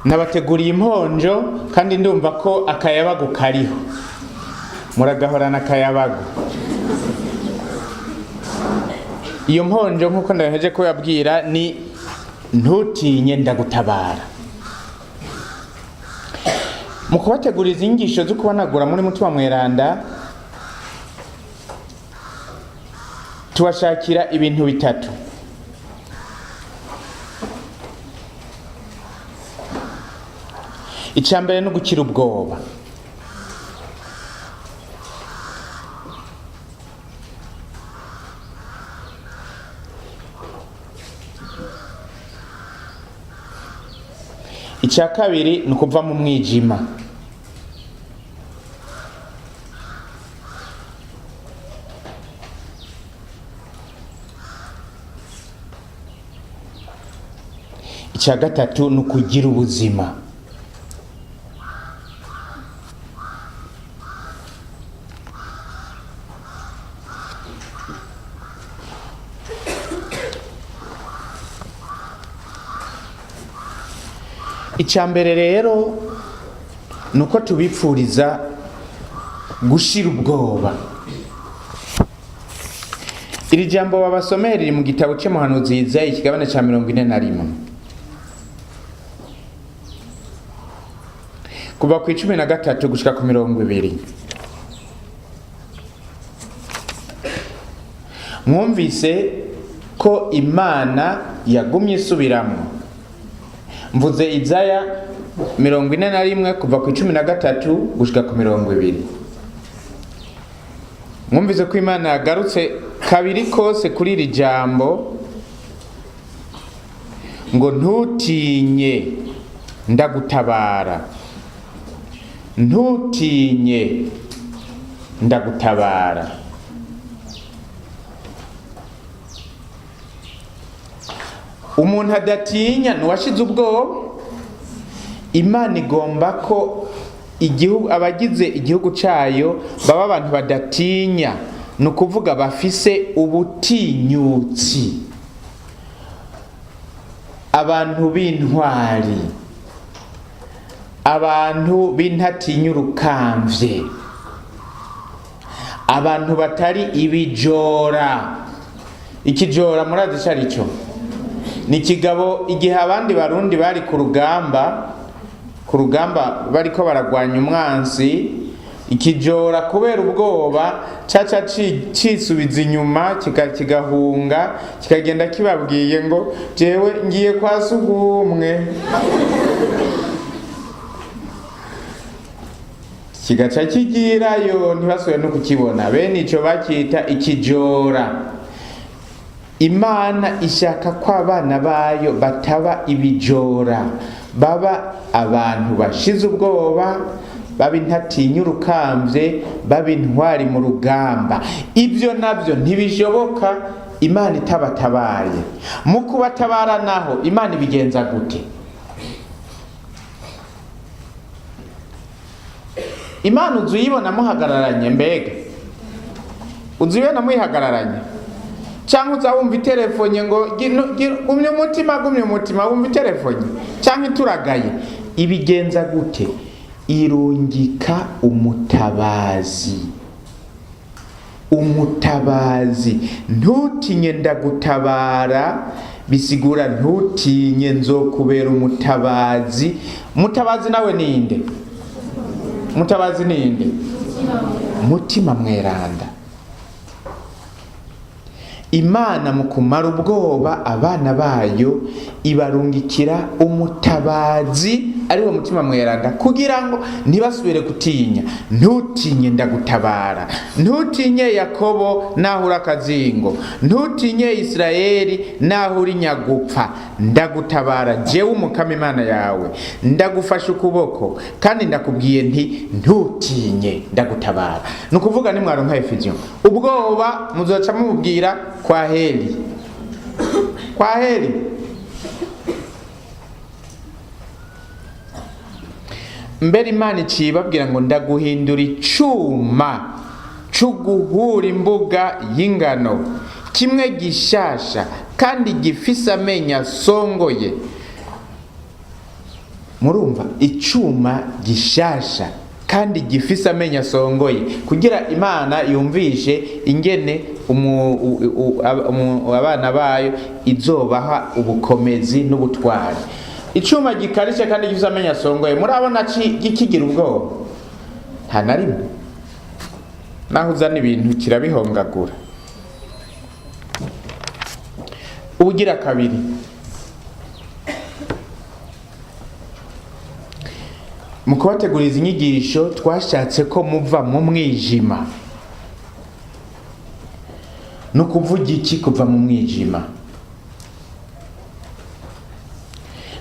nabateguriye imponjo kandi ndumva ko akayabagu kariho, muragahorana akayabagu. Iyo mponjo nk'uko ndaheje kubabwira ni ntutinye ndagutabara. Mu kubateguriza inyigisho zo kubanagura muri Mutima Mweranda tubashakira ibintu bitatu. Icambere no gukira ubwoba. Icya kabiri ni ukuva mu mwijima. Icya gatatu ni ukugira ubuzima. Icambere rero nuko tubipfuriza gushira ubwoba. Iri jambo babasomera riri mu gitabo cy'umuhanuzi Izayi ikigabane cya 41 kuva ku 13 gushika ku 20. Mwumvise ko Imana yagumye isubiramo. Mvuze Izaya 41 kuva ku 13 gushika ku 20. Mwumvise ko Imana yagarutse kabiri kose kuri iri jambo ngo ntutinye ndagutabara, ntutinye ndagutabara. Umuntu adatinya nuwashize ubwoba. Imana igomba ko igihugu, abagize igihugu cyayo baba abantu badatinya, ni ukuvuga bafise ubutinyutsi, abantu b'intwari, abantu b'intatinya urukamvye, abantu batari ibijora. Ikijora murazi icyo ari cyo? Ni kigabo igihe abandi barundi bari ku rugamba bariko baragwanya umwansi, ikijora kubera ubwoba caca cisubiza inyuma kigahunga kikagenda kibabwiye ngo jewe ngiye kwa sugumwe, kigaca kigirayo ntibasuye no kukibona. Bene ico bakita ikijora. Imana ishaka ko abana bayo bataba ibijora, baba abantu bashize ubwoba, baba intatinya urukamvye, baba intwari mu rugamba. Ibyo nabyo ntibishoboka Imana itabatabaye. Mu kubatabara naho Imana ibigenza gute? Imana uzuyibona muhagararanye, mbega uzuyibona muyihagararanye? Cyangwa uzawumva itelefone ngo gumye umutima wumva itelefone, cyangwa ituragaye? Ibigenza gute? Irungika umutabazi. Umutabazi. Ntutinye ndagutabara bisigura ntutinye nzokubera umutabazi. Mutabazi nawe ninde? Mutabazi ninde? Mutima Mweranda. Imana mu kumara ubwoba abana bayo ibarungikira umutabazi ariwo Mutima Mweranda kugira ngo ntibasubire gutinya. Ntutinye ndagutabara. Ntutinye Yakobo nahura akazingo, ntutinye Isirayeli nahura inyagupfa. Ndagutabara jewe Umukama Imana yawe, ndagufasha ukuboko kandi ndakubwiye nti ntutinye ndagutabara. Nukuvuga ni mwaro nka Efeso, ubwoba muzoca mubwira kwa Heli. Kwa Heli mbere Imana icibabwira ngo ndaguhindura icuma c'uguhura imbuga y'ingano, kimwe gishasha kandi gifise amenya songoye. murumva icuma gishasha kandi gifise amenyo asongoye kugira Imana yumvishe ingene abana bayo izobaha ubukomezi n'ubutwari. Icuma gikarishe kandi gifise amenyo asongoye, murabona kigira ubwoba? Nta na rimwe. Naho uzana ibintu kirabihongagura. Ubugira kabiri, mu kubateguriza inyigisho twashatse ko muva mu mwijima. No kuvuga iki kuva mu mwijima?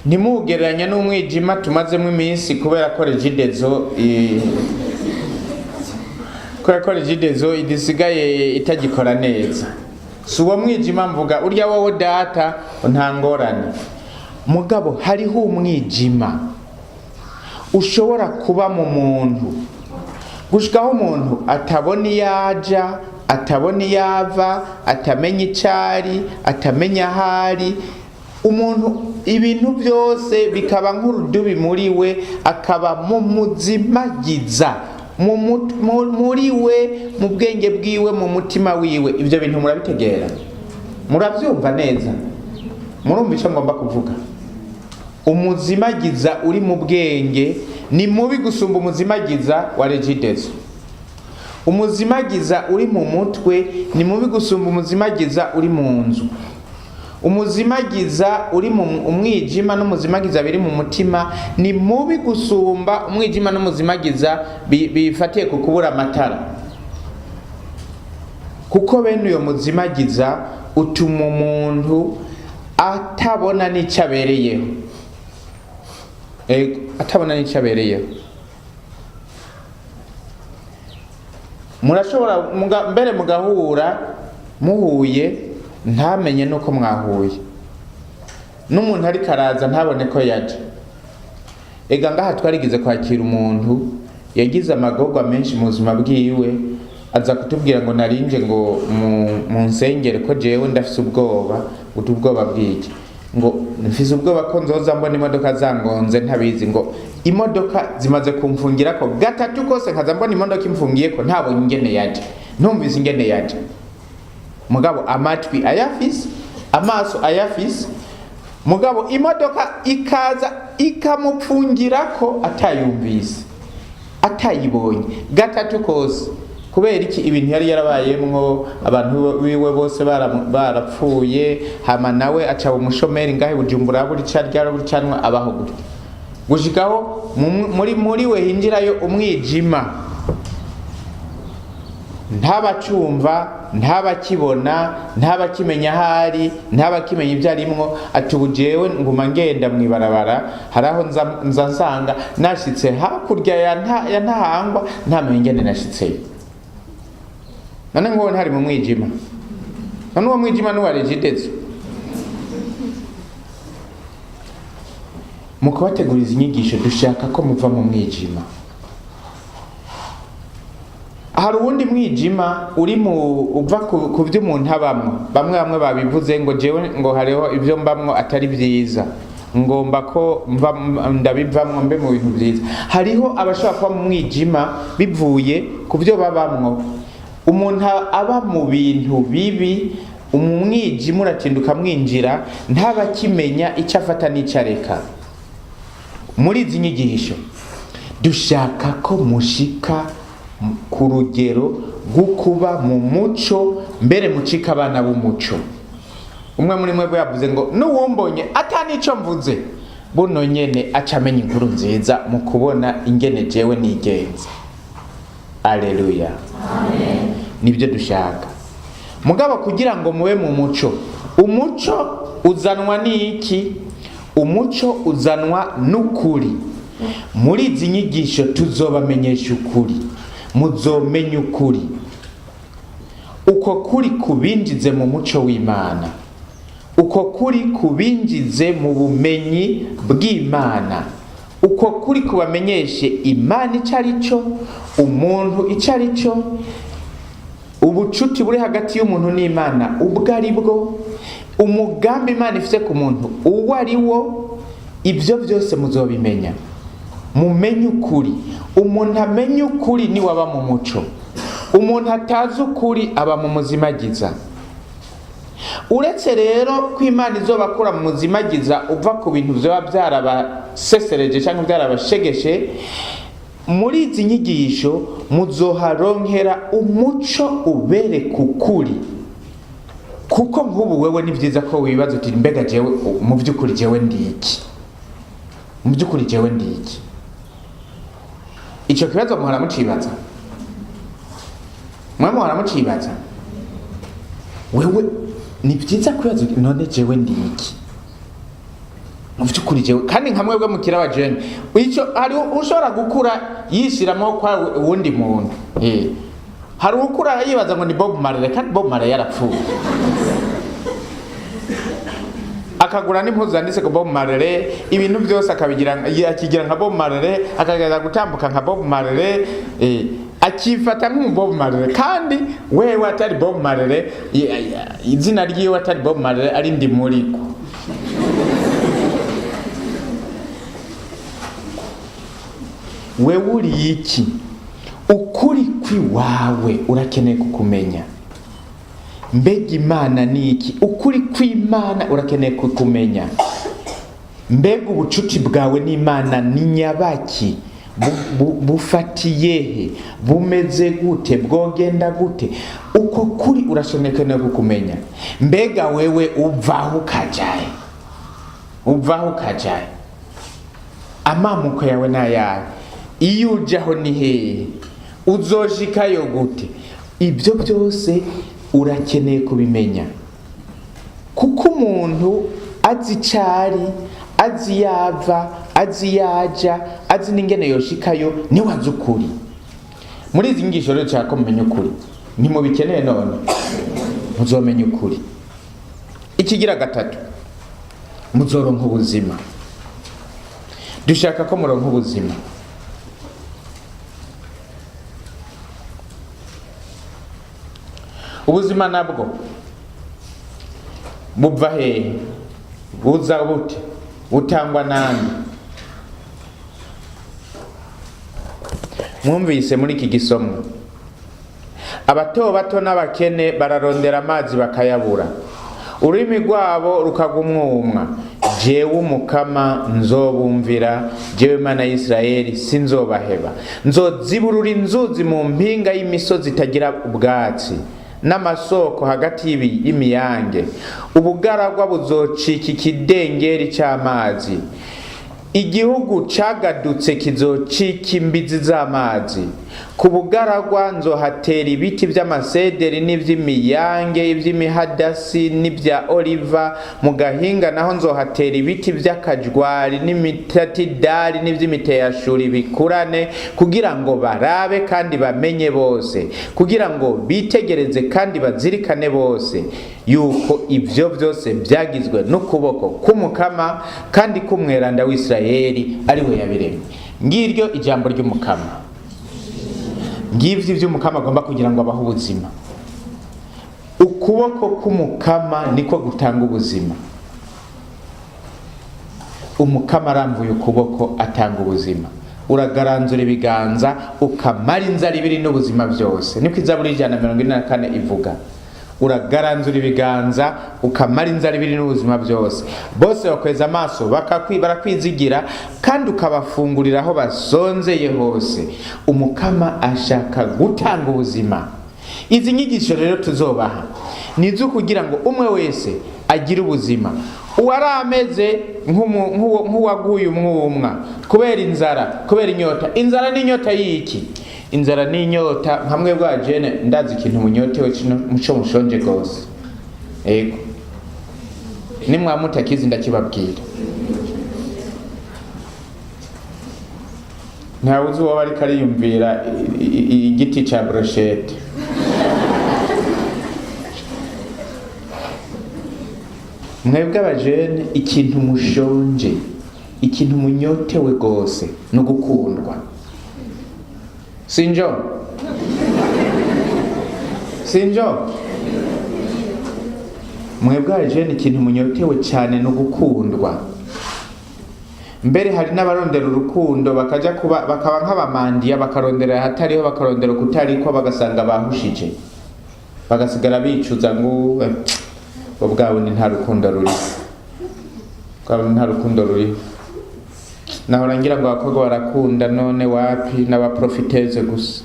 Ntimugereranya n'umwijima tumazemo iminsi kubera ko regidezo idisigaye itagikora neza. Si uwo mwijima mvuga, urya wowe data nta ngorane. Mugabo hariho umwijima ushobora kuba mu muntu gushikaho umuntu atabona iyaja, atabona iyava, atamenya icari, atamenya ahari. Umuntu ibintu byose bikaba nk'urudubi muri we, akaba mu muzimagiza muri we, mu bwenge bwiwe, mu mutima wiwe. Ibyo bintu murabitegera? Murabyumva neza? Murumva icyo ngomba kuvuga? Umuzimagiza uri mu bwenge ni mubi gusumba umuzimagiza wa regidezo. Umuzimagiza uri mu mutwe ni mubi gusumba umuzimagiza uri mu nzu. Umuzimagiza uri mu umwijima n'umuzimagiza biri mu mutima ni mubi gusumba umwijima n'umuzimagiza bifatiye ku kubura amatara. Kuko bene uyo muzimagiza utuma umuntu atabona n'icyo abereyeho. Atabona n'icyo abereyeho. Murashobora mbere mugahura, muhuye ntamenye nuko mwahuye. N'umuntu ari karaza ntabone ko yaje. Ega ngaha twarigize kwakira umuntu yagize amagorwa menshi mu buzima bwiwe, aza kutubwira ngo narinje ngo mu nsengere ko jewe ndafise ubwoba. Ubwoba bw'iki? Ngo mfise ubwoba ko nzoza mbona imodoka zangonze ntabizi. Ngo imodoka zimaze kumfungira ko gatatu kose nkaza mbona imodoka imfungiye ko ntabonye ingene yaje, ntumvise ingene yaje. Mugabo amatwi ayafise, amaso ayafise, mugabo imodoka ikaza ikamupfungira ko atayumvise, atayibonye gatatu kose. Kubera iki? Ibintu yari yarabayemwo, abantu biwe bose barapfuye, hama nawe aca umushomeri ngahe Bujumbura, buri cyarya buri cyanwa abaho gutyo. Gushikaho muri we hinjirayo umwijima, ntabacumva, ntabakibona, ntabakimenya ahari, ntabakimenya ibyo arimwo. Ati ubu jewe nguma ngenda mwibarabara, haraho nza nsanga nashitse hakurya ya Ntahangwa, ntamenye ingene nashitseyo. None ngo ntari mu mwijima. None uwo mwijima n'uwa regidezo. Mu kubateguriza inyigisho dushaka ko muva mu mwijima. Hari uwundi mwijima uri uva ku byo umuntu abamwo. Bamwe babivuze ngo jewe ngo hariho ibyo mbamwo atari byiza, ngomba ko ndabivamwo mbe mu bintu byiza. Hariho abashobora kuba mu mwijima bivuye ku byo babamwo. Umuntu aba mu bintu bibi, umwijima uratinduka mwinjira, ntabakimenya icyo afata n'icyo areka. Muri izi nyigisho dushaka ko mushika ku rugero rwo kuba mu muco, mbere mucika abana b'umuco. Umwe muri mwe yavuze ngo n'uwombonye atanico mvuze, buno nyene acamenya inkuru nziza mu kubona ingene jewe nigenza. Aleluya, amen. Nibyo dushaka. Mugabo kugira ngo mube mu muco, umuco uzanwa n'iki? Umuco uzanwa n'ukuri. Muri izi nyigisho tuzobamenyesha ukuri, muzomenya ukuri. Uko kuri kubinjize mu muco w'Imana, uko kuri kubinjize mu bumenyi bw'Imana, uko kuri kubamenyeshe Imana icyo ari cyo, umuntu icyo ari cyo, ubucuti buri hagati y'umuntu n'Imana ubwo ari bwo, umugambi Imana ifite ku muntu uwo ari wo, ibyo byose muzobimenya. Mumenye ukuri. Umuntu amenye ukuri ni waba mu muco. Umuntu atazi ukuri aba mu muzimagiza. Uretse rero ko Imana izobakura mu muzimagiza uva ku bintu byoba byarabasesereje cyangwa byarabashegeshe, muri izi nyigisho muzoharonkera umuco ubereka ukuri. Kuko nk'ubu wewe ni byiza ko wibaza uti mbega jewe mu by'ukuri jewe ndiki, mu by'ukuri jewe ndiki. Icyo kibazo muhora mucibaza, muhora mucibaza. Wewe ni byiza kwibaza none jewe ndiki, mu by'ukuri jewe. Kandi nka mwebwe mukira abajene, icyo hari ushobora gukura yishiramo kwa wundi muntu. Hari ukura yibaza ngo ni Bob Marley, kandi Bob Marley yarapfuye. Akagura n'impuzu zanditse ko Bob Marley, ibintu byose akabigira nka Bob Marley, akagenda gutambuka nka Bob Marley, akifata nk'umu Bob Marley. Kandi wewe atari Bob Marley, izina ryiwe atari Bob Marley, ari ndi muriko. Wewe uri iki? Ukuri kwiwawe urakeneye kukumenya. Mbega Imana ni iki? Ukuri kw'Imana urakeneye kukumenya. Mbega ubucuti bwawe n'Imana ni nyabaki? Bufatiyehe? Bumeze gute? Bwogenda gute? Uko kuri urakeneye kukumenya. Mbega wewe uvaho ukajaye? Uvaho ukajaye? Amamuko yawe n'ayahe? Iyo ujaho ni hehe? Uzoshikayo gute? Ibyo byose urakeneye kubimenya. Kuko umuntu azi cari, azi yava, azi yaja, azi n'ingene yoshikayo, niwe azi ukuri. Muri izi nyigisho rero cyako mumenye ukuri. Ntimubikeneye none, muzomenye ukuri. Ikigira gatatu, muzoronka ubuzima. Dushaka ko muronka ubuzima. Ubuzima nabwo buva hehe? Buza bute? Butangwa nande? Mwumvise muri iki gisomo, abato bato n'abakene bararondera amazi bakayabura, ururimi rwabo rukagumwumwa. Jewe Umukama nzobumvira, jewe Mana y'Isirayeli sinzobaheba. Nzoziburura inzuzi mu mpinga y'imisozi itagira ubwatsi, n'amasoko hagati y'imiyange. Ubugaragwa buzocika ikidengeri cy'amazi. Igihugu cagadutse kizocika imbizi z'amazi. Ku bugaragwa nzohatera ibiti by'amasederi n'ivy'imiyange, ivy'imihadasi n'ibya oliva. Mu gahinga naho nzohatera ibiti by'akajwari n'imitadari n'ivy'imiteyashuri bikurane, kugira ngo barabe kandi bamenye bose, kugira ngo bitegereze kandi bazirikane bose, yuko ibyo byose byagizwe n'ukuboko k'Umukama kandi k'Umweranda w'Isirayeli ari we yabiremye. Ngiryo ijambo ry'Umukama. Ngivyo ivy'Umukama agomba kugira ngo abahe ubuzima. Ukuboko k'Umukama niko gutanga ubuzima. Umukama aramvuye ukuboko atanga ubuzima. Uragaranzura ibiganza ukamara inzara ibiri n'ubuzima byose. Niko Zaburi 144 ivuga. Uragaranzura ibiganza ukamara inzara ibiri n'ubuzima byose. Bose bakweza amaso barakwizigira, kandi ukabafungurira aho basonzeye hose. Umukama ashaka gutanga ubuzima. Izi nyigisho rero tuzobaha nizo kugira ngo umwe wese agire ubuzima. Uwarameze nk'uwaguye umwumwa kubera inzara, kubera inyota. Inzara n'inyota y'iki? Inzara n'inyota hamwe bwa jene ndazi ikintu munyotewe muco mushonje gose. Ego nimwamutakizi ndakibabwira. Ntawe uzi uwo bari kariyumvira igiti ca brochette. Mwebwe abajene ikintu mushonje, ikintu munyotewe gose no gukundwa. Sinjo? Sinjo? Mwebwe abajene ikintu munyotewe cyane no gukundwa. mbere hari n'abarondera urukundo bakaba nk'abamandiya, bakarondera ahatariho, bakarondera kutariko, bagasanga bahushije, bagasigara bicuza ngo ubwawe ni nta rukundo ruriho. Nahora ngira ngo abakobwa barakunda, none wapi, n'abaprofiteze gusa.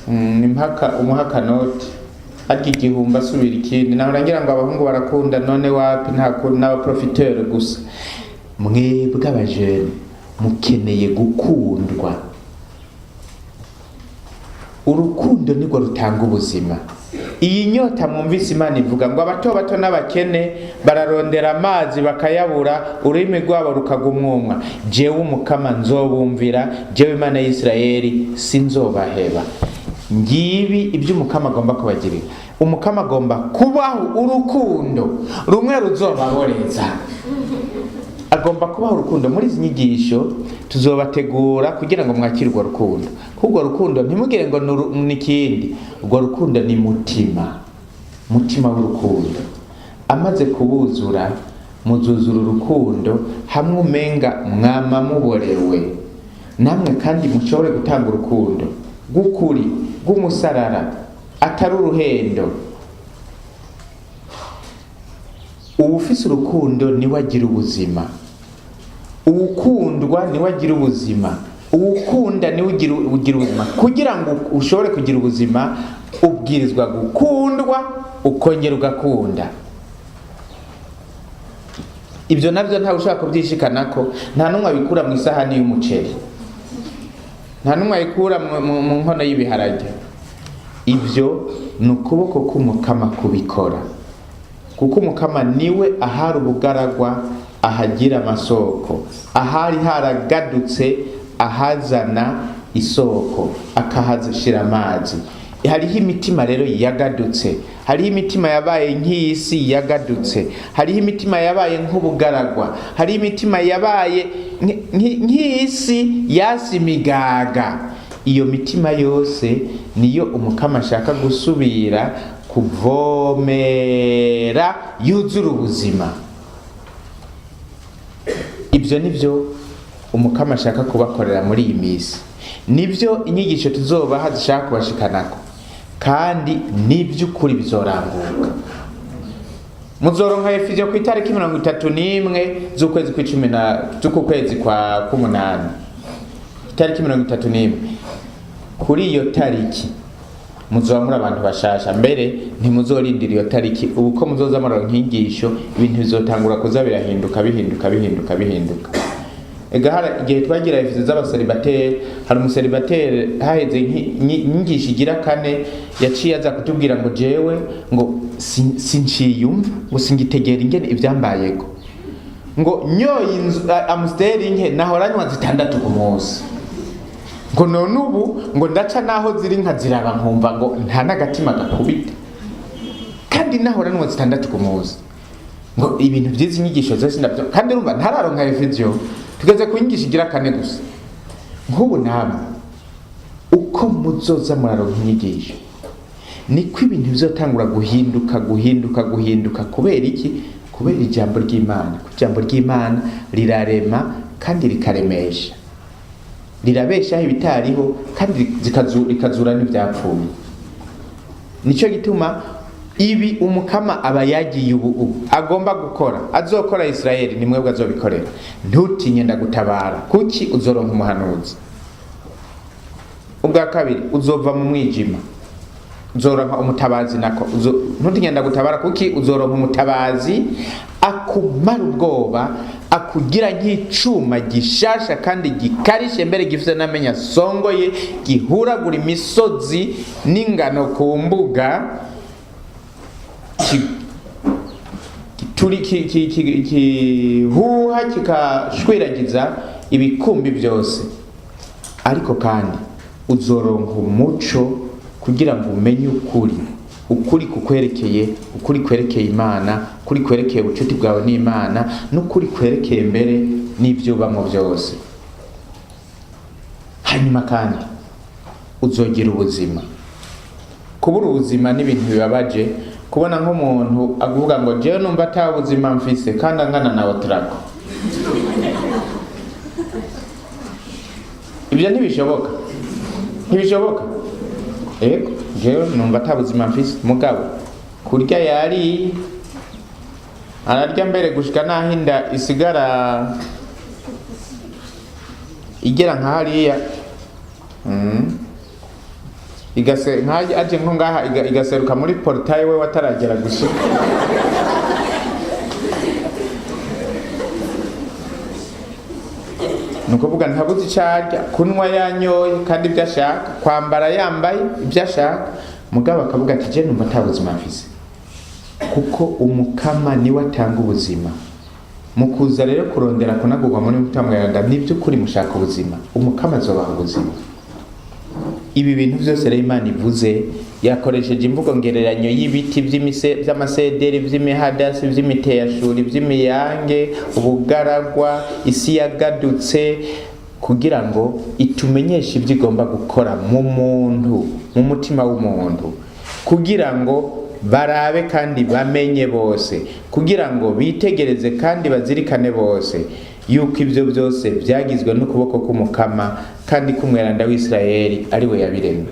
Umuhaka noti arya igihumbi asubira ikindi. Nahora ngira ngo abahungu barakunda, none wapi, n'abaprofitere gusa. Mwebwe abajene mukeneye gukundwa. Urukundo nirwo rutanga ubuzima. Iyi nyota mwumvise Imana ivuga ngo abato bato n'abakene bararondera amazi bakayabura, ururimi rwabo rukagumwumwa. Jewe Umukama nzobumvira, jewe Imana y'Isirayeli sinzobaheba. Ngibi ibyo Umukama agomba kubagirira. Umukama agomba kubaho urukundo rumwe ruzobaboreza. Agomba kubaho urukundo. Muri izi nyigisho tuzobategura kugira ngo mwakire urwo rukundo. Kubwo rukundo ntimugire ngo nikindi. Urwo rukundo ni mutima w'urukundo. Amaze kubuzura, muzuzura urukundo hamwe umenga mwama muborewe. Namwe kandi mushobore gutanga urukundo rw'ukuri, rw'umusarara, atari uruhendo. Uwufise urukundo niwe agira ubuzima. Uwukundwa niwe agira ubuzima. Uwukunda niwe ugira ubuzima. Kugira ngo ushobore kugira ubuzima, ubwirizwa gukundwa, ukongera ugakunda. Ibyo nabyo ntawe ushaka kubyishikanako. Nta n'umwe abikura mu isahani y'umuceri, nta n'umwe abikura mu nkono y'ibiharage. Ibyo ni ukuboko k'Umukama kubikora, kuko Umukama niwe ahari ubugaragwa, ahagira amasoko, ahari haragadutse ahazana isoko, akahazishira amazi. Hariho imitima rero yagadutse, hariho imitima yabaye nk'isi yagadutse, hariho imitima yabaye nk'ubugaragwa, hariho imitima yabaye nk'isi yasimigaga. Iyo mitima yose niyo Umukama ashaka gusubira kuvomera, yuzura ubuzima. Ibyo nibyo Umukama ashaka kubakorera muri iyi minsi. Nibyo inyigisho tuzobaha zishaka kubashikanako, kandi niby'ukuri bizoranguka. Muzoronka Efeso ku itariki 31 z'ukwezi kwa 8. Itariki 31. Kuri iyo tariki muzoba muri abantu bashasha. Mbere ntimuzorindira iyo tariki, uko muzoza muri inyigisho ibintu bizotangura kuza bihinduka. Egahara igihe twagira Efeso z'abaseribateri, hari umuseribateri haheze inyigisho igira 4 yaciye aza kutubwira ngo jewe ngo sinciyumva, ngo singitegera ingene ivyambayeko, ngo nyoye amusteri nke nahoranywa 6 ku munsi, ngo none ubu ngo ndaca naho ziri nka ziraba nkumva ngo nta nagatima gakubita, kandi nahoranywa 6 ku munsi. Ngo ibintu by'izi nyigisho zose ndabyo, kandi urumva ntararonka Efeso tugeze kuyigisha igira 4 gusa. Nk'ubu namwe uko muzoza muraronka inyigisho, niko ibintu bizotangura guhinduka. Kubera iki? Kubera ijambo ry'Imana. Ijambo ry'Imana rirarema kandi rikaremesha, rirabeshaho ibitariho kandi rikazura n'ibyapfuye. Nicyo gituma ibi Umukama aba yagiye ubu agomba gukora, azokora Israeli, ni mwebwe azobikorera. Ntutinye ndagutabara. Kuki? Uzoronka umuhanuzi. Ubwa kabiri, uzova mu mwijima, uzoronka umutabazi nako. Ntutinye ndagutabara. Kuki? Uzoronka umutabazi akumara ubwoba, akugira nk'icuma gishasha kandi gikarishe, mbere gifite n'amenya songoye, gihuragura imisozi n'ingano ku mbuga, kihuha kikashwiragiza ibikumbi byose. Ariko kandi uzoronka umuco kugira ngo umenye ukuri kukwerekeye, ukuri kwerekeye Imana, ukuri kwerekeye ubucuti bwawe n'Imana, n'ukuri kwerekeye mbere n'ibyo ubamo byose. Hanyuma kandi uzogira ubuzima. Kubura ubuzima n'ibintu bibabaje. Kubona nk'umuntu aguvuga ngo jewe numva ata ubuzima mfise kandi angana nawe turako. ibyo ntibishoboka ego jewe numva atabuzima mfise mugabo kurya yari ararya mbere gushika naho inda isigara igera nka hariya aje nko ngaha igaseruka muri portail we wataragera gushika nukuvuga ntabuze icarya kunwa yanyoye kandi ibyo ashaka kwambara yambaye ibyo ashaka mugabo akavuga ati je numva atabuzima mfise kuko umukama niwe atanga ubuzima mukuza rero kurondera kunagurwa muri mutamwanda nibyo kuri mushaka ubuzima umukama azobaha ubuzima ibi bintu byose rero Imana ivuze yakoresheje imvugo ngereranyo y'ibiti by'amasederi by'imihadasi by'imiteyashuri by'imiyange ubugaragwa isi yagadutse kugira ngo itumenyeshe ibyo igomba gukora mu muntu mu mutima w'umuntu kugira ngo barabe kandi bamenye bose kugira ngo bitegereze kandi bazirikane bose yuko ibyo byose byagizwe n'ukuboko k'umukama kandi k'umweranda w'Isirayeli ari we yabiremye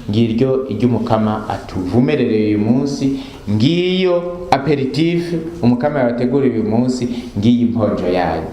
ngiryo iry'umukama atuvumerereye uyu munsi ngiyo aperitif umukama yabateguriye uyu munsi ngiyi imponjo yayo